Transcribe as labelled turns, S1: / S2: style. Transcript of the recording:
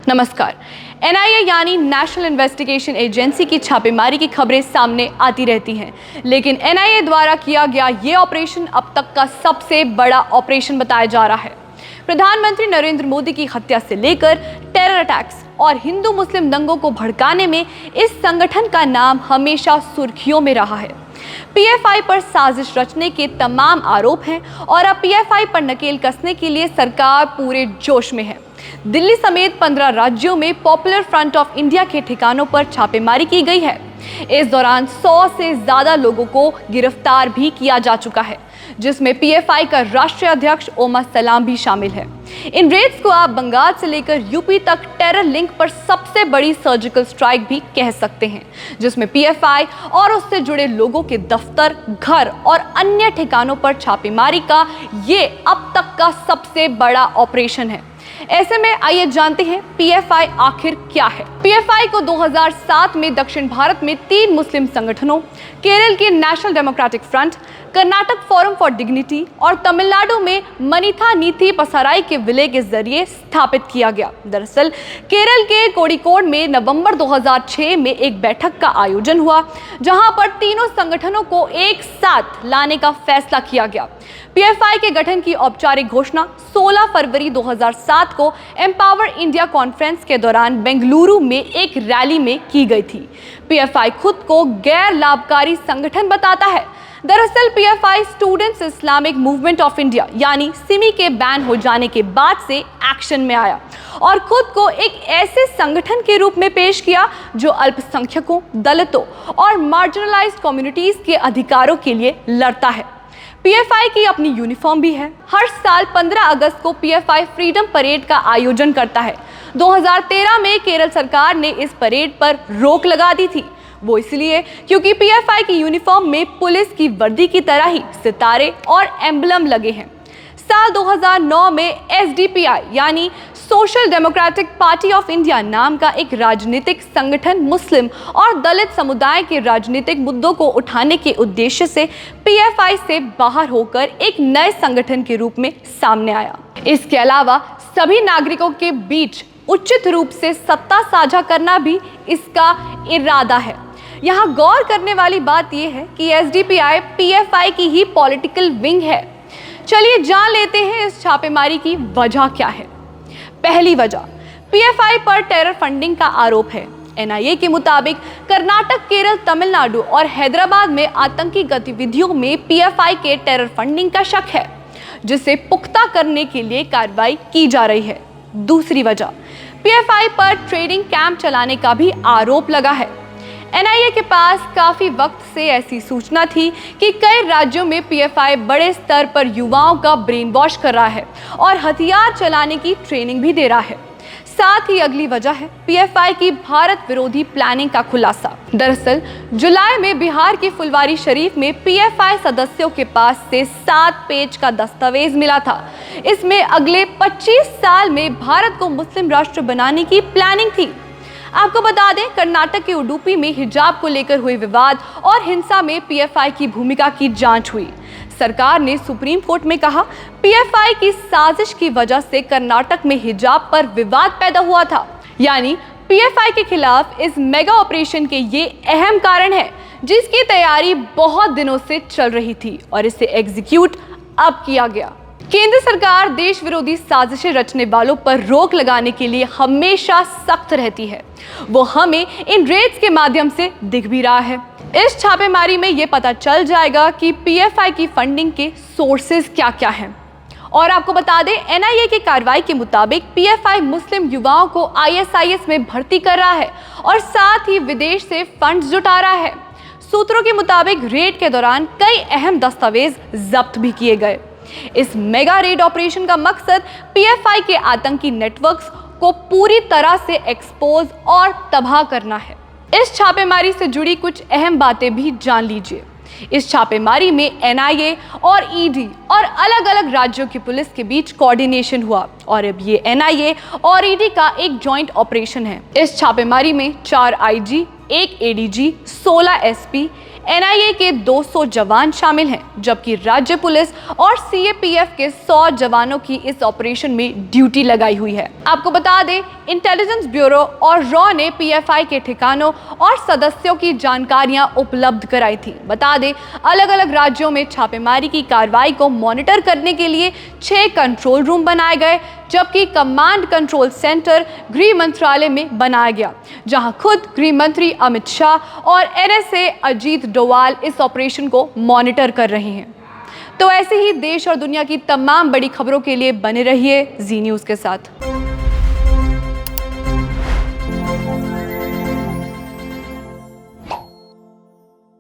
S1: नमस्कार। एनआईए यानी national investigation agency की छापेमारी की खबरें सामने आती रहती हैं, लेकिन एनआईए द्वारा किया गया ये ऑपरेशन अब तक का सबसे बड़ा ऑपरेशन बताया जा रहा है। प्रधानमंत्री नरेंद्र मोदी की हत्या से लेकर टेरर अटैक्स और हिंदू मुस्लिम दंगों को भड़काने में इस संगठन का नाम हमेशा सुर्खियों में रहा है। पीएफआई पर साजिश रचने के तमाम आरोप हैं और अब पीएफआई पर नकेल कसने के लिए सरकार पूरे जोश में है। दिल्ली समेत 15 राज्यों में पॉपुलर फ्रंट ऑफ इंडिया के ठिकानों पर छापेमारी की गई है। इस दौरान 100 से ज्यादा लोगों को गिरफ्तार भी किया जा चुका है, जिसमें पीएफआई का राष्ट्रीय अध्यक्ष ओमा सलाम भी शामिल है। इन रेड्स को आप बंगाल से लेकर यूपी तक टेरर लिंक पर सबसे बड़ी सर्जिकल स्ट्राइक भी कह सकते हैं, जिसमें पीएफआई और उससे जुड़े लोगों के दफ्तर, घर और अन्य ठिकानों पर छापेमारी का ये अब तक का सबसे बड़ा ऑपरेशन है। ऐसे में आइए जानते हैं पीएफआई आखिर क्या है। पीएफआई को 2007 में दक्षिण भारत में 3 मुस्लिम संगठनों, केरल के national democratic front, Karnataka forum for dignity और तमिलनाडु में मनीथा नीथी पसाराई के विलय के जरिए स्थापित किया गया। दरअसल केरल के कोड़िकोड में नवंबर 2006 में एक बैठक का आयोजन हुआ, जहां पर तीनों संगठनों को एक साथ लाने का फैसला किया गया। पीएफआई के गठन की औपचारिक घोषणा 16 फरवरी 2007 को एम्पावर इंडिया कॉन्फ्रेंस के दौरान बेंगलुरु में एक रैली में की गई थी। पीएफआई खुद को गैर लाभकारी संगठन बताता है। दरअसल PFI students Islamic movement of India यानी सिमी के बैन हो जाने के बाद से एक्शन में आया और खुद को एक ऐसे संगठन के रूप में पेश किया जो अल्पसंख्यकों, दलितों और मार्जिनलाइज्ड कम्युनिटीज के अधिकारों के लिए लड़ता है। पीएफआई की अपनी यूनिफॉर्म भी है। हर साल 15 अगस्त को पीएफआई फ्रीडम परेड का आयोजन करता है। 2013 में केरल सरकार ने इस परेड पर रोक लगा दी थी, वो इसलिए क्योंकि पीएफआई की यूनिफॉर्म में पुलिस की वर्दी की तरह ही सितारे और एम्बलम लगे हैं। साल 2009 में एसडीपीआई यानी social democratic party of India नाम का एक राजनीतिक संगठन मुस्लिम और दलित समुदाय के राजनीतिक मुद्दों को उठाने के उद्देश्य से पीएफआई से बाहर होकर एक नए संगठन के रूप में सामने आया। इसके अलावा सभी नागरिकों के बीच उचित रूप से सत्ता साझा करना भी इसका इरादा है। यहाँ गौर करने वाली बात यह है कि एसडीपीआई पीएफआई की ही पॉलिटिकल विंग है। चलिए जान लेते हैं इस छापेमारी की वजह क्या है। पहली वजह, पीएफआई पर टेरर फंडिंग का आरोप है। एनआईए के मुताबिक कर्नाटक, केरल, तमिलनाडु और हैदराबाद में आतंकी गतिविधियों में पीएफआई के टेरर फंडिंग का शक है, जिसे पुख्ता करने के लिए कार्रवाई की जा रही है। दूसरी वजह, पीएफआई पर ट्रेनिंग कैंप चलाने का भी आरोप लगा है। एनआईए के पास काफी वक्त से ऐसी सूचना थी कि कई राज्यों में पीएफआई बड़े स्तर पर युवाओं का ब्रेन वॉश कर रहा है और हथियार चलाने की ट्रेनिंग भी दे रहा है। साथ ही अगली वजह है पीएफआई की भारत विरोधी प्लानिंग का खुलासा। दरअसल जुलाई में बिहार के फुलवारी शरीफ में पीएफआई सदस्यों के पास से 7 पेज का दस्तावेज मिला था। इसमें अगले 25 साल में भारत को मुस्लिम राष्ट्र बनाने की प्लानिंग थी। आपको बता दें, कर्नाटक के उडुपी में हिजाब को लेकर हुए विवाद और हिंसा में पीएफआई की भूमिका की जांच हुई। सरकार ने सुप्रीम कोर्ट में कहा, पीएफआई की साजिश की वजह से कर्नाटक में हिजाब पर विवाद पैदा हुआ था। यानी पीएफआई के खिलाफ इस मेगा ऑपरेशन के ये अहम कारण है, जिसकी तैयारी बहुत दिनों से चल रही थी और इसे एग्जीक्यूट अब किया गया। केंद्र सरकार देश विरोधी साजिशें रचने वालों पर रोक लगाने के लिए हमेशा सख्त रहती है। वो हमें इन रेड्स के माध्यम से दिख भी रहा है। इस छापेमारी में ये पता चल जाएगा कि पीएफआई की फंडिंग के सोर्सेज क्या-क्या हैं। और आपको बता दें, एनआईए की कार्रवाई के मुताबिक पीएफआई मुस्लिम युवाओं को आईएसआईएस में भर्ती कर रहा है और साथ ही विदेश से फंड्स जुटा रहा है। सूत्रों के मुताबिक रेड के दौरान कई अहम दस्तावेज जब्त भी किए गए। इस मेगा रेड ऑपरेशन का मकसद पीएफआई के आतंकी नेटवर्क्स को पूरी तरह से एक्सपोज और तबाह करना है। इस छापेमारी से जुड़ी कुछ अहम बातें भी जान लीजिए। इस छापेमारी में एनआईए और ईडी और अलग अलग राज्यों की पुलिस के बीच कोऑर्डिनेशन हुआ और अब ये एनआईए और ईडी का एक जॉइंट ऑपरेशन है। इस छापेमारी में 4 आईजी, 1 एडीजी, 16 एसपी, एनआईए के 200 जवान शामिल हैं, जबकि राज्य पुलिस और सीएपीएफ के 100 जवानों की इस ऑपरेशन में ड्यूटी लगाई हुई है। आपको बता दें, इंटेलिजेंस ब्यूरो और रॉ ने पीएफआई के ठिकानों और सदस्यों की जानकारियां उपलब्ध कराई थी। बता दें, अलग अलग राज्यों में छापेमारी की कार्रवाई को मॉनिटर करने के लिए 6 कंट्रोल रूम बनाए गए, जबकि कमांड कंट्रोल सेंटर गृह मंत्रालय में बनाया गया, जहां खुद गृह मंत्री अमित शाह और एनएसए अजीत डोवाल इस ऑपरेशन को मॉनिटर कर रहे हैं। तो ऐसे ही देश और दुनिया की तमाम बड़ी खबरों के लिए बने रहिए जी न्यूज़ के साथ।